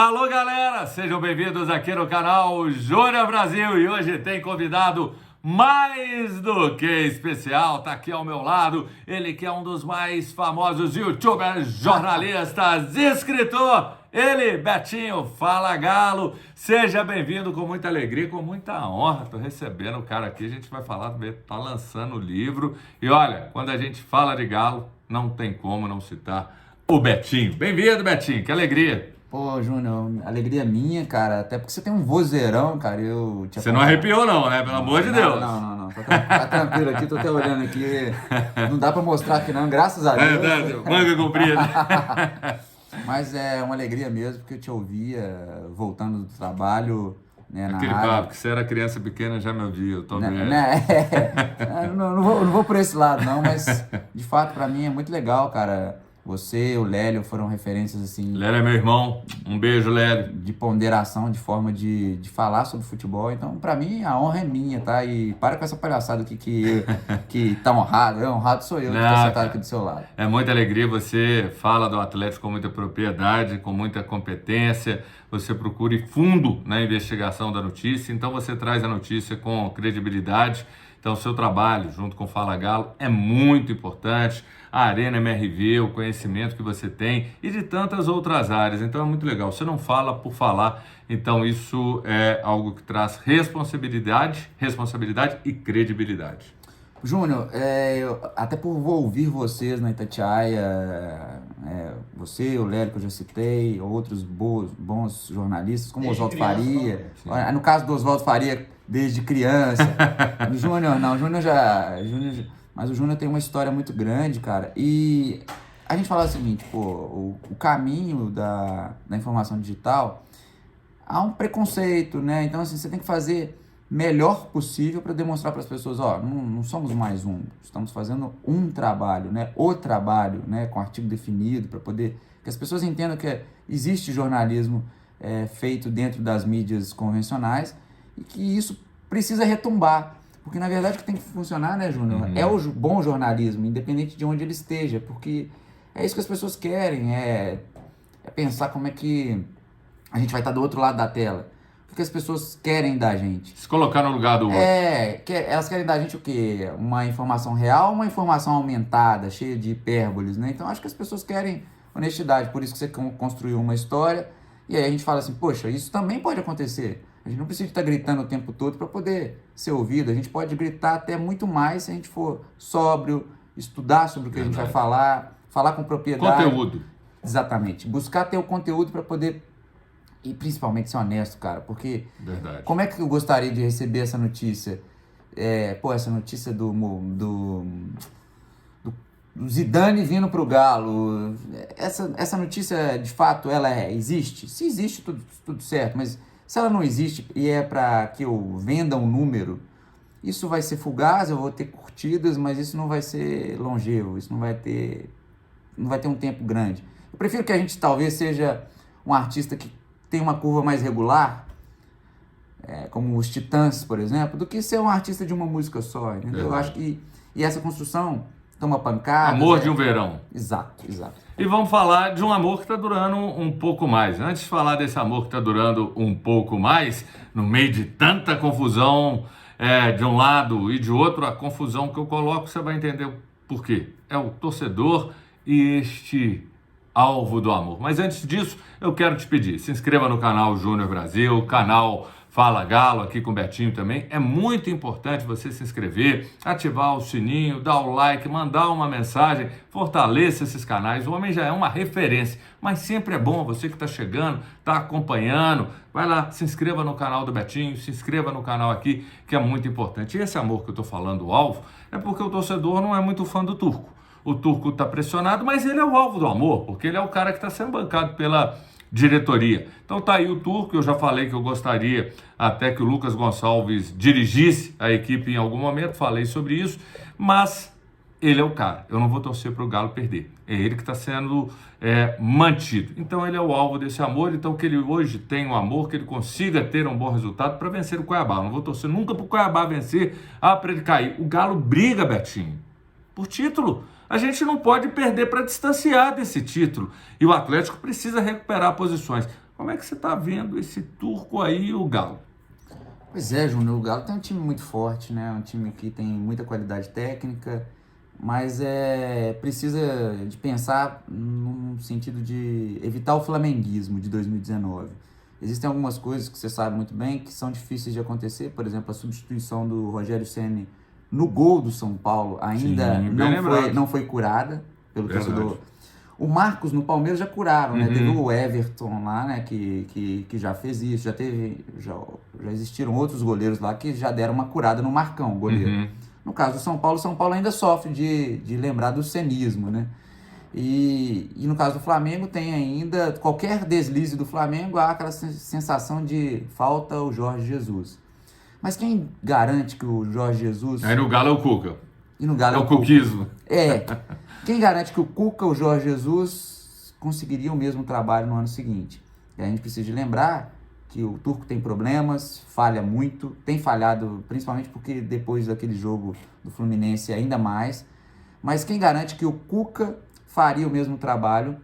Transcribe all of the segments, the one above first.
Alô, galera! Sejam bem-vindos aqui no canal Júnior Brasil e hoje tem convidado mais do que especial. Tá aqui ao meu lado, ele que é um dos mais famosos youtubers, jornalistas, escritor, ele, Betinho, Fala Galo. Seja bem-vindo com muita alegria, com muita honra. Tô recebendo o cara aqui, a gente vai falar, tá lançando o livro. E olha, quando a gente fala de Galo, não tem como não citar o Betinho. Bem-vindo, Betinho, que alegria! Pô, Júnior, alegria minha, cara. Até porque você tem um vozeirão, cara. Você não arrepiou não, né? Pelo amor de Deus. Não. Tá tranquilo aqui, tô até olhando aqui. Não dá pra mostrar aqui não, graças a Deus. Manga comprida. Mas é uma alegria mesmo, porque eu te ouvia voltando do trabalho, né, na Aquele área. papo que você era criança pequena já me ouvia, eu tô vendo. Não vou por esse lado não, mas de fato pra mim é muito legal, cara. Você, o Lélio foram referências assim. Lélio é meu irmão, um beijo, Lélio. De ponderação, de forma de falar sobre futebol. Então, pra mim, a honra é minha, tá? E para com essa palhaçada aqui que tá honrado. Honrado sou eu de estar sentado aqui do seu lado. É muita alegria, você fala do Atlético com muita propriedade, com muita competência. Você procura ir fundo na investigação da notícia, então você traz a notícia com credibilidade. Então, o seu trabalho junto com o Fala Galo é muito importante. A Arena MRV, o conhecimento que você tem e de tantas outras áreas. Então, é muito legal. Você não fala por falar. Então, isso é algo que traz responsabilidade e credibilidade. Júnior, até por ouvir vocês na Itatiaia, você, o Lélio, que eu já citei, outros bons jornalistas, como o Oswaldo Faria. No caso do Oswaldo Faria, desde criança. O Júnior, não, mas o Júnior tem uma história muito grande, cara. E a gente fala o seguinte, pô, o caminho da informação digital, há um preconceito, né? Então, assim, você tem que fazer melhor possível para demonstrar para as pessoas, não somos mais um, estamos fazendo um trabalho, né? O trabalho, né? Com artigo definido, para poder que as pessoas entendam que existe jornalismo feito dentro das mídias convencionais e que isso precisa retumbar. Porque, na verdade, o que tem que funcionar, né, Júnior? É o bom jornalismo, independente de onde ele esteja. Porque é isso que as pessoas querem, é pensar como é que a gente vai estar do outro lado da tela. O que as pessoas querem da gente. Se colocar no lugar do outro. Elas querem da gente o quê? Uma informação real ou uma informação aumentada, cheia de hipérboles, né? Então, acho que as pessoas querem honestidade. Por isso que você construiu uma história. E aí a gente fala assim, poxa, isso também pode acontecer. A gente não precisa estar gritando o tempo todo para poder ser ouvido. A gente pode gritar até muito mais se a gente for sóbrio, estudar sobre o que a gente vai falar com propriedade. Conteúdo. Exatamente. Buscar ter o conteúdo para poder, e principalmente ser honesto, cara. Porque como é que eu gostaria de receber essa notícia? Essa notícia do Zidane vindo pro Galo. Essa notícia, de fato, ela existe? Se existe, tudo certo, mas se ela não existe e é para que eu venda um número, isso vai ser fugaz, eu vou ter curtidas, mas isso não vai ser longevo, isso não vai ter um tempo grande. Eu prefiro que a gente talvez seja um artista que tem uma curva mais regular, como os Titãs, por exemplo, do que ser um artista de uma música só, entendeu? Eu acho que essa construção toma pancada. Amor de um verão. Exato. E vamos falar de um amor que está durando um pouco mais. Antes de falar desse amor que está durando um pouco mais, no meio de tanta confusão de um lado e de outro, a confusão que eu coloco, você vai entender por quê. É o torcedor e este alvo do amor. Mas antes disso, eu quero te pedir, se inscreva no canal Júnior Brasil, canal Fala Galo, aqui com o Betinho também. É muito importante você se inscrever, ativar o sininho, dar o like, mandar uma mensagem, fortaleça esses canais. O homem já é uma referência, mas sempre é bom, você que está chegando, está acompanhando, vai lá, se inscreva no canal do Betinho, se inscreva no canal aqui, que é muito importante. E esse amor que eu estou falando, o alvo, é porque o torcedor não é muito fã do Turco. O Turco está pressionado, mas ele é o alvo do amor, porque ele é o cara que está sendo bancado pela diretoria. Então tá aí o Turco, eu já falei que eu gostaria até que o Lucas Gonçalves dirigisse a equipe em algum momento, falei sobre isso, mas ele é o cara, eu não vou torcer para o Galo perder, é ele que está sendo mantido, então ele é o alvo desse amor, então que ele hoje tenha um amor, que ele consiga ter um bom resultado para vencer o Cuiabá. Eu não vou torcer nunca para o Cuiabá vencer, para ele cair. O Galo briga, Betinho, por título. A gente não pode perder para distanciar desse título. E o Atlético precisa recuperar posições. Como é que você está vendo esse Turco aí e o Galo? Pois é, Júnior, o Galo tem um time muito forte, né? Um time que tem muita qualidade técnica, mas precisa de pensar no sentido de evitar o flamenguismo de 2019. Existem algumas coisas que você sabe muito bem que são difíceis de acontecer, por exemplo, a substituição do Rogério Ceni no gol do São Paulo ainda Sim, não foi curada pelo Verdade. torcedor. O Marcos no Palmeiras já curaram, né? Teve o Everton lá, né? Que já fez isso, já existiram outros goleiros lá que já deram uma curada no Marcão, o goleiro. No caso do São Paulo ainda sofre de lembrar do cenismo, né? E no caso do Flamengo tem ainda, qualquer deslize do Flamengo, há aquela sensação de falta o Jorge Jesus. Mas quem garante que o Jorge Jesus... Aí no Galo é o Cuca. E no Galo é o cuquismo. Quem garante que o Cuca, o Jorge Jesus, conseguiriam o mesmo trabalho no ano seguinte? E a gente precisa de lembrar que o Turco tem problemas, falha muito, tem falhado principalmente porque depois daquele jogo do Fluminense ainda mais. Mas quem garante que o Cuca faria o mesmo trabalho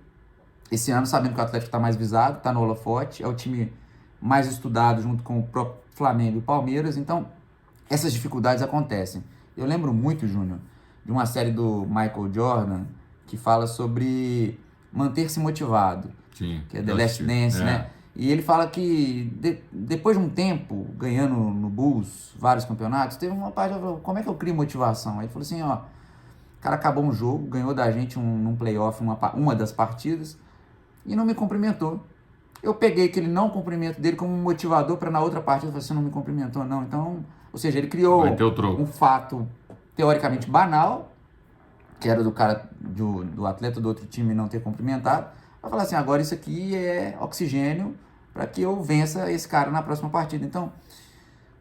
esse ano, sabendo que o Atlético está mais visado, está no holofote, é o time mais estudado junto com o próprio Flamengo e Palmeiras, então essas dificuldades acontecem. Eu lembro muito, Júnior, de uma série do Michael Jordan que fala sobre manter-se motivado, Sim, que é The Last Dance, né? E ele fala que depois de um tempo ganhando no Bulls vários campeonatos, teve uma parte, como é que eu crio motivação? Aí ele falou assim, ó, o cara acabou um jogo, ganhou da gente num playoff uma das partidas e não me cumprimentou. Eu peguei aquele não cumprimento dele como um motivador para na outra partida, você não me cumprimentou não. Então, ou seja, ele criou um fato teoricamente banal, que era do cara, do atleta do outro time não ter cumprimentado, para falar assim, agora isso aqui é oxigênio para que eu vença esse cara na próxima partida. Então,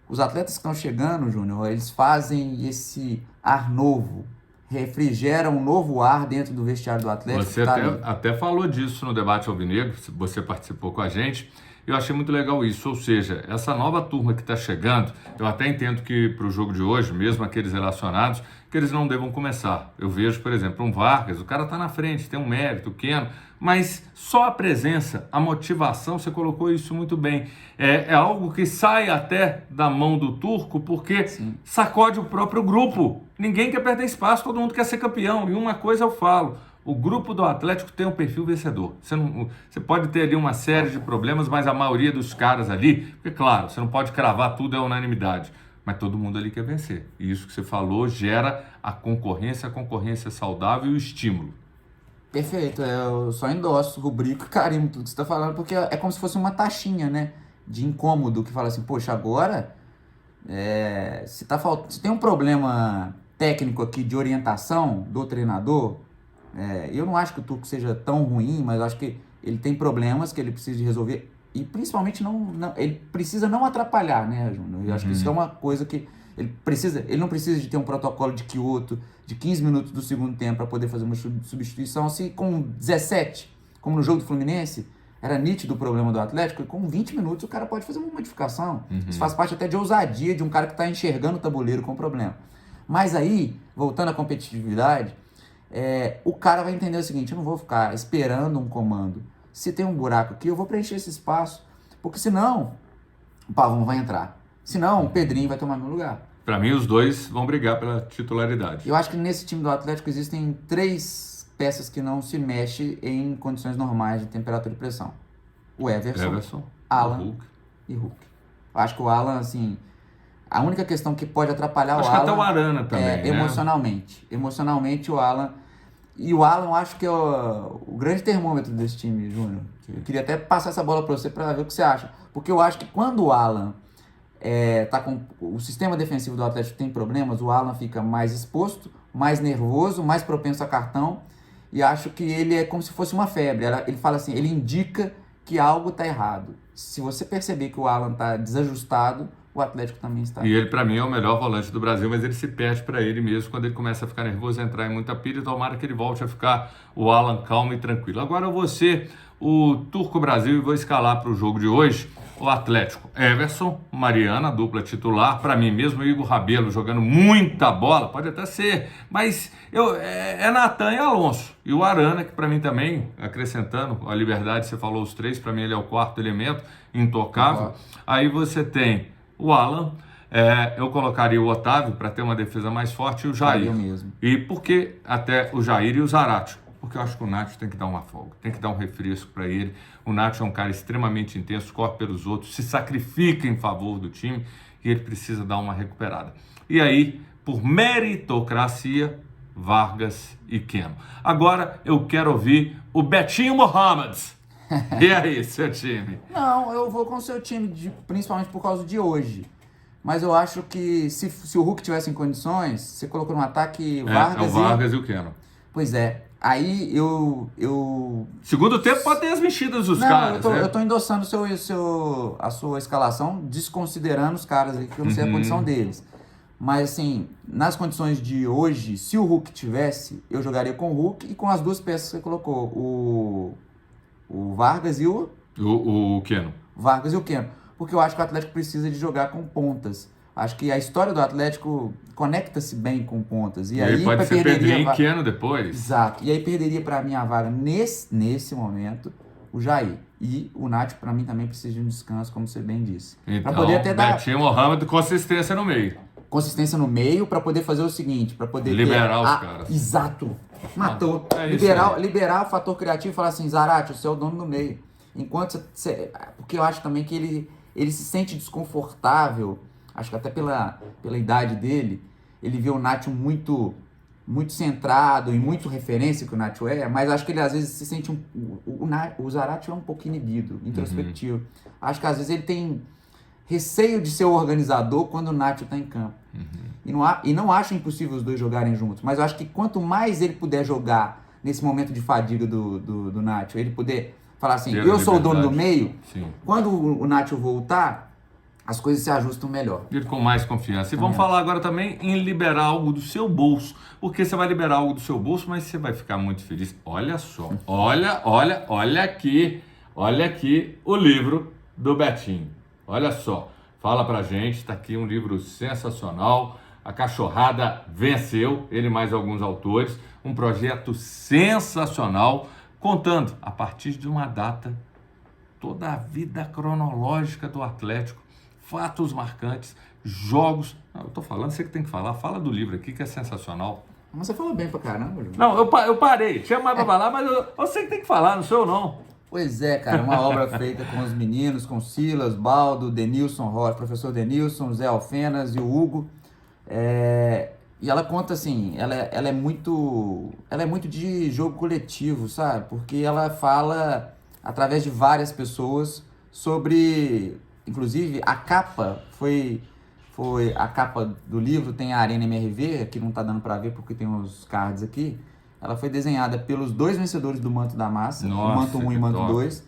os atletas que estão chegando, Júnior, eles fazem esse ar novo, refrigeram um novo ar dentro do vestiário do Atlético. Você até falou disso no debate alvinegro, você participou com a gente. Eu achei muito legal isso, ou seja, essa nova turma que está chegando, eu até entendo que para o jogo de hoje, mesmo aqueles relacionados, que eles não devam começar. Eu vejo, por exemplo, um Vargas, o cara está na frente, tem um mérito, Keno, mas só a presença, a motivação, você colocou isso muito bem, é algo que sai até da mão do Turco, porque sacode o próprio grupo. Ninguém quer perder espaço, todo mundo quer ser campeão. E uma coisa eu falo, o grupo do Atlético tem um perfil vencedor. Você pode ter ali uma série de problemas, mas a maioria dos caras ali, porque claro, você não pode cravar tudo, é unanimidade, mas todo mundo ali quer vencer. E isso que você falou gera a concorrência saudável e o estímulo. Perfeito, eu só endosso, rubrico e carimbo tudo que você está falando, porque é como se fosse uma taxinha, né, de incômodo, que fala assim, poxa, agora, se tem um problema técnico aqui de orientação do treinador, eu não acho que o Turco seja tão ruim, mas eu acho que ele tem problemas que ele precisa de resolver e principalmente ele precisa não atrapalhar, né, Júnior? Eu acho que isso é uma coisa que ele não precisa de ter um protocolo de Kyoto de 15 minutos do segundo tempo para poder fazer uma substituição, se com 17, como no jogo do Fluminense, era nítido o problema do Atlético, e com 20 minutos o cara pode fazer uma modificação. Isso faz parte até de ousadia de um cara que está enxergando o tabuleiro com problema. Mas aí, voltando à competitividade, o cara vai entender o seguinte, eu não vou ficar esperando um comando. Se tem um buraco aqui, eu vou preencher esse espaço, porque senão o Pavão vai entrar. Senão o Pedrinho vai tomar meu lugar. Para mim, os dois vão brigar pela titularidade. Eu acho que nesse time do Atlético existem 3 peças que não se mexem em condições normais de temperatura e pressão. O Everson, Alan e Hulk. Eu acho que o Alan, assim, a única questão que pode atrapalhar acho o Alan... Acho que até o Arana também, né? Emocionalmente. Emocionalmente, o Alan... E o Alan, eu acho que é o grande termômetro desse time, Júnior. Eu queria até passar essa bola para você para ver o que você acha. Porque eu acho que quando o Alan tá com o sistema defensivo do Atlético tem problemas, o Alan fica mais exposto, mais nervoso, mais propenso a cartão, e acho que ele é como se fosse uma febre. Ele fala assim, ele indica que algo está errado. Se você perceber que o Alan está desajustado, o Atlético também está. E ele, para mim, é o melhor volante do Brasil, mas ele se perde para ele mesmo quando ele começa a ficar nervoso, a entrar em muita pilha, e tomara que ele volte a ficar o Alan calmo e tranquilo. Agora eu vou ser o Turco Brasil e vou escalar para o jogo de hoje O Atlético, Everson, Mariana, dupla titular. Para mim mesmo, o Igor Rabelo jogando muita bola, pode até ser, mas é Natan e Alonso. E o Arana, que para mim também, acrescentando a liberdade, você falou os três, para mim ele é o quarto elemento, intocável. Aí você tem o Alan, eu colocaria o Otávio para ter uma defesa mais forte e o Jair. Mesmo. E por que até o Jair e o Zarate? Porque eu acho que o Nacho tem que dar uma folga, tem que dar um refresco para ele. O Nacho é um cara extremamente intenso, corre pelos outros, se sacrifica em favor do time e ele precisa dar uma recuperada. E aí, por meritocracia, Vargas e Keno. Agora eu quero ouvir o Betinho Mohamed. E aí, seu time? Não, eu vou com o seu time, principalmente por causa de hoje. Mas eu acho que se o Hulk tivesse em condições, você colocou no ataque Vargas o Vargas e o Keno. Pois é. Aí eu... Segundo tempo pode ter as mexidas dos caras. Eu tô endossando a sua escalação, desconsiderando os caras aí, que eu não sei a condição deles. Mas assim, nas condições de hoje, se o Hulk tivesse, eu jogaria com o Hulk e com as duas peças que você colocou. O Vargas e o Keno. Vargas e o Keno. Porque eu acho que o Atlético precisa de jogar com pontas. Acho que a história do Atlético conecta-se bem com pontas. E aí pode ser Pedrinho e Keno depois. Exato. E aí perderia para mim a vaga nesse momento o Jair. E o Nacho, para mim, também precisa de um descanso, como você bem disse. Então, poder até dar Betinho Mohamed, consistência no meio. Consistência no meio para poder fazer o seguinte, para poder liberar os caras. Exato. Matou. É liberar o fator criativo e falar assim, Zarate, você é o dono do meio. Enquanto você... Porque eu acho também que ele se sente desconfortável. Acho que até pela idade dele, ele vê o Nacho muito centrado e muito referência que o Nacho mas acho que ele às vezes se sente o Zarate é um pouco inibido, introspectivo. Acho que às vezes ele tem receio de ser o organizador quando o Nacho está em campo. E não acho impossível os dois jogarem juntos, mas eu acho que quanto mais ele puder jogar nesse momento de fadiga do Nacho, ele puder falar assim, eu sou o dono do meio, sim. Quando o Nacho voltar, as coisas se ajustam melhor. E com mais confiança. E vamos falar agora também em liberar algo do seu bolso. Porque você vai liberar algo do seu bolso, mas você vai ficar muito feliz. Olha só. Olha aqui. Olha aqui o livro do Betinho. Olha só. Fala pra gente. Tá aqui um livro sensacional. A Cachorrada Venceu. Ele e mais alguns autores. Um projeto sensacional. Contando, a partir de uma data, toda a vida cronológica do Atlético. Fatos marcantes, jogos. Não, eu tô falando, você que tem que falar. Fala do livro aqui, que é sensacional. Mas você falou bem pra caramba, Júnior. Não, eu parei. Tinha mais pra falar, mas você que tem que falar, não sou eu, não. Pois é, cara. Uma obra feita com os meninos, com Silas, Baldo, Denilson Rocha, professor Denilson, Zé Alfenas e o Hugo. E ela conta assim, ela é muito de jogo coletivo, sabe? Porque ela fala através de várias pessoas sobre... Inclusive, a capa foi a capa do livro, tem a Arena MRV, aqui não tá dando para ver porque tem os cards aqui. Ela foi desenhada pelos dois vencedores do Manto da Massa, o Manto 1 e o Manto 2.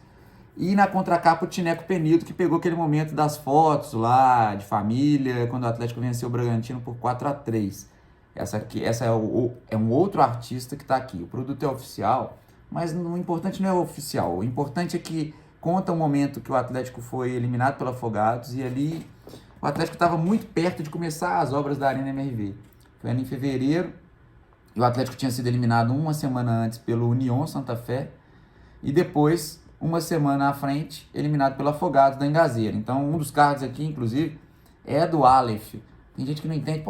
E na contracapa o Tineco Penido, que pegou aquele momento das fotos lá, de família, quando o Atlético venceu o Bragantino por 4-3. Essa é um outro artista que tá aqui. O produto é oficial, mas o importante não é o oficial. O importante é que conta o momento que o Atlético foi eliminado pelo Afogados e ali o Atlético estava muito perto de começar as obras da Arena MRV. Foi ali em fevereiro e o Atlético tinha sido eliminado uma semana antes pelo União Santa Fé e depois, uma semana à frente, eliminado pelo Afogados da Engazeira. Então, um dos cards aqui, inclusive, é do Aleph. Tem gente que não entende,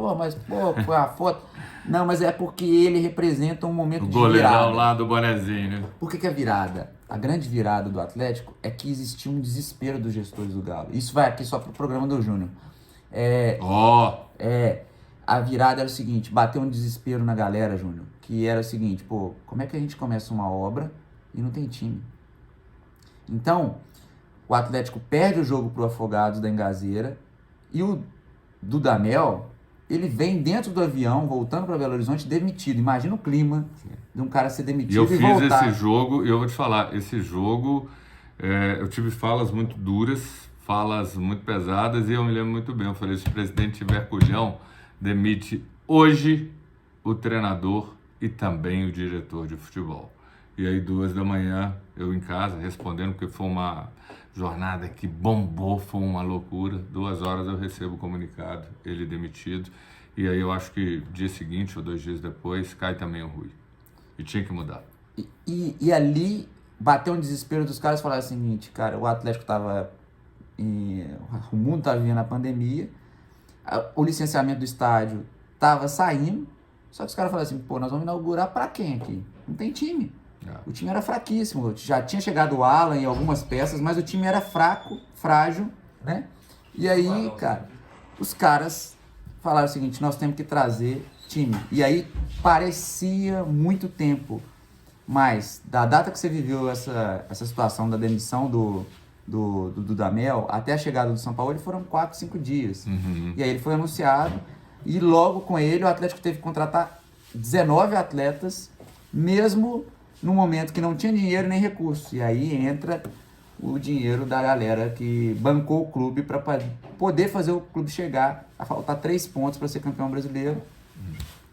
foi a foto. Não, mas é porque ele representa um momento de virada. O goleirão lá do bonezinho, né? Por que a virada? A grande virada do Atlético é que existia um desespero dos gestores do Galo. Isso vai aqui só pro programa do Júnior. A virada era o seguinte, bateu um desespero na galera, Júnior, que era o seguinte, como é que a gente começa uma obra e não tem time? Então, o Atlético perde o jogo pro Afogados da Engazeira e o Dudamel, ele vem dentro do avião, voltando para Belo Horizonte, demitido. Imagina o clima de um cara ser demitido e voltar. Eu fiz esse jogo, e eu vou te falar, esse jogo, eu tive falas muito duras, falas muito pesadas, e eu me lembro muito bem, eu falei, se o presidente tiver culhão, demite hoje o treinador e também o diretor de futebol. E aí 2 da manhã eu em casa respondendo, porque foi uma jornada que bombou, foi uma loucura. 2 horas eu recebo o comunicado, ele demitido. E aí eu acho que dia seguinte ou 2 dias depois cai também o Rui. E tinha que mudar. E ali bateu um desespero dos caras e falaram o seguinte, cara, o Atlético tava... o mundo tava vivendo a pandemia, o licenciamento do estádio tava saindo, só que os caras falaram assim, pô, nós vamos inaugurar pra quem aqui? Não tem time. O time era fraquíssimo, já tinha chegado o Alan e algumas peças, mas o time era fraco, frágil, né? E aí, cara, os caras falaram o seguinte, nós temos que trazer time. E aí parecia muito tempo, mas da data que você viveu essa situação da demissão do Dudamel até a chegada do São Paulo, foram 4, 5 dias. E aí ele foi anunciado e logo com ele o Atlético teve que contratar 19 atletas, mesmo no momento que não tinha dinheiro nem recurso. E aí entra o dinheiro da galera que bancou o clube para poder fazer o clube chegar a faltar 3 pontos para ser campeão brasileiro.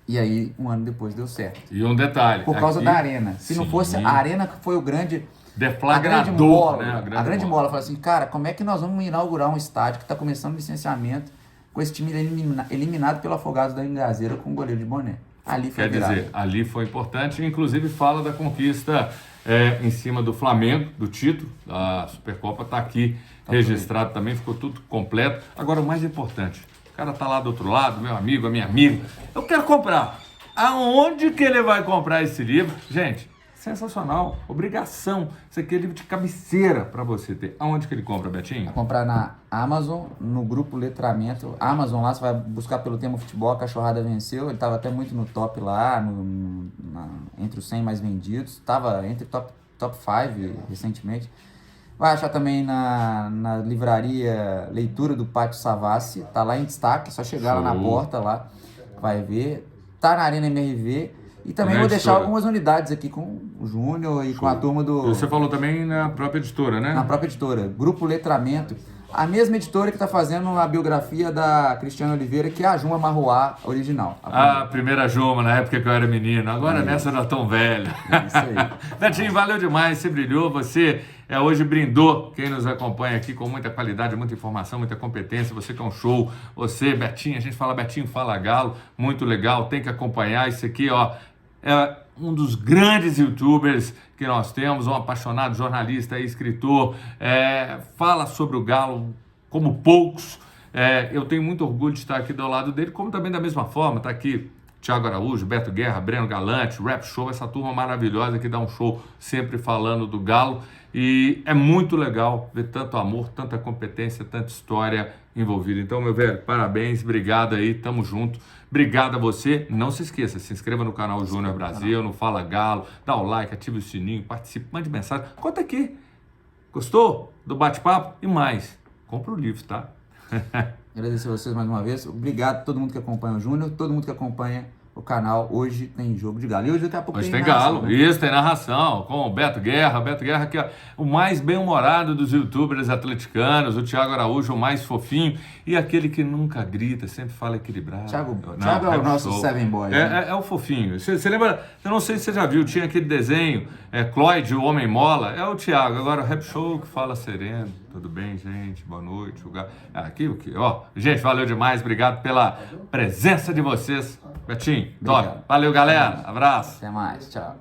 E aí, um ano depois, deu certo. E um detalhe. Por causa da Arena. Se não fosse a Arena, que foi o grande... deflagrador, a grande mola. Fala assim, cara, como é que nós vamos inaugurar um estádio que está começando o licenciamento com esse time eliminado pelo Afogados da Ingazeira com o goleiro de boné? Ali foi virado. Quer dizer, ali foi importante, inclusive fala da conquista em cima do Flamengo, do título, a Supercopa está aqui registrado também, ficou tudo completo. Agora, o mais importante, o cara tá lá do outro lado, meu amigo, a minha amiga, eu quero comprar. Aonde que ele vai comprar esse livro? Gente, sensacional, obrigação, isso aqui é livro de cabeceira para você ter. Aonde que ele compra, Betinho? Vai comprar na Amazon, no grupo Letramento. Amazon lá, você vai buscar pelo tema futebol, a Cachorrada venceu. Ele estava até muito no top lá, entre os 100 mais vendidos. Estava entre top 5 recentemente. Vai achar também na livraria Leitura do Pátio Savassi. Tá lá em destaque, só chegar lá na porta lá, vai ver. Tá na Arena MRV. E também vou deixar algumas unidades aqui com o Júnior e com a turma do... Você falou também na própria editora, né? Na própria editora, Grupo Letramento. A mesma editora que está fazendo a biografia da Cristiana Oliveira, que é a Juma Marruá original. A primeira Juma, na época que eu era menino. Agora nessa eu não tão velho. Isso aí. Betinho, valeu demais, você brilhou, você hoje brindou quem nos acompanha aqui com muita qualidade, muita informação, muita competência. Você que é um show, você, Betinho, a gente fala Betinho, fala Galo, muito legal, tem que acompanhar isso aqui, ó. É um dos grandes youtubers que nós temos, um apaixonado jornalista e escritor, fala sobre o Galo como poucos. Eu tenho muito orgulho de estar aqui do lado dele, como também da mesma forma, está aqui Thiago Araújo, Beto Guerra, Breno Galante, Rap Show, essa turma maravilhosa que dá um show sempre falando do Galo. E é muito legal ver tanto amor, tanta competência, tanta história envolvida. Então, meu velho, parabéns, obrigado aí, tamo junto. Obrigado a você. Não se esqueça, se inscreva no canal Júnior Brasil, no Fala Galo, dá o like, ative o sininho, participe, mande mensagem. Conta aqui. Gostou do bate-papo? E mais, compra o livro, tá? Agradecer a vocês mais uma vez. Obrigado a todo mundo que acompanha o Júnior, todo mundo que acompanha o canal. Hoje tem jogo de Galo. E hoje daqui a pouco hoje tem Galo, né? Isso, tem narração com o Beto Guerra. Beto Guerra que é o mais bem-humorado dos youtubers atleticanos, o Thiago Araújo, o mais fofinho e aquele que nunca grita, sempre fala equilibrado. Thiago é o nosso Seven Boy. É o fofinho. Você lembra, eu não sei se você já viu, tinha aquele desenho, Cloyd, o Homem Mola, é o Thiago. Agora o Rap Show que fala sereno. Tudo bem, gente? Boa noite. Aqui, ó. Gente, valeu demais. Obrigado pela presença de vocês. Betinho, top. Valeu, galera. Abraço. Até mais. Tchau.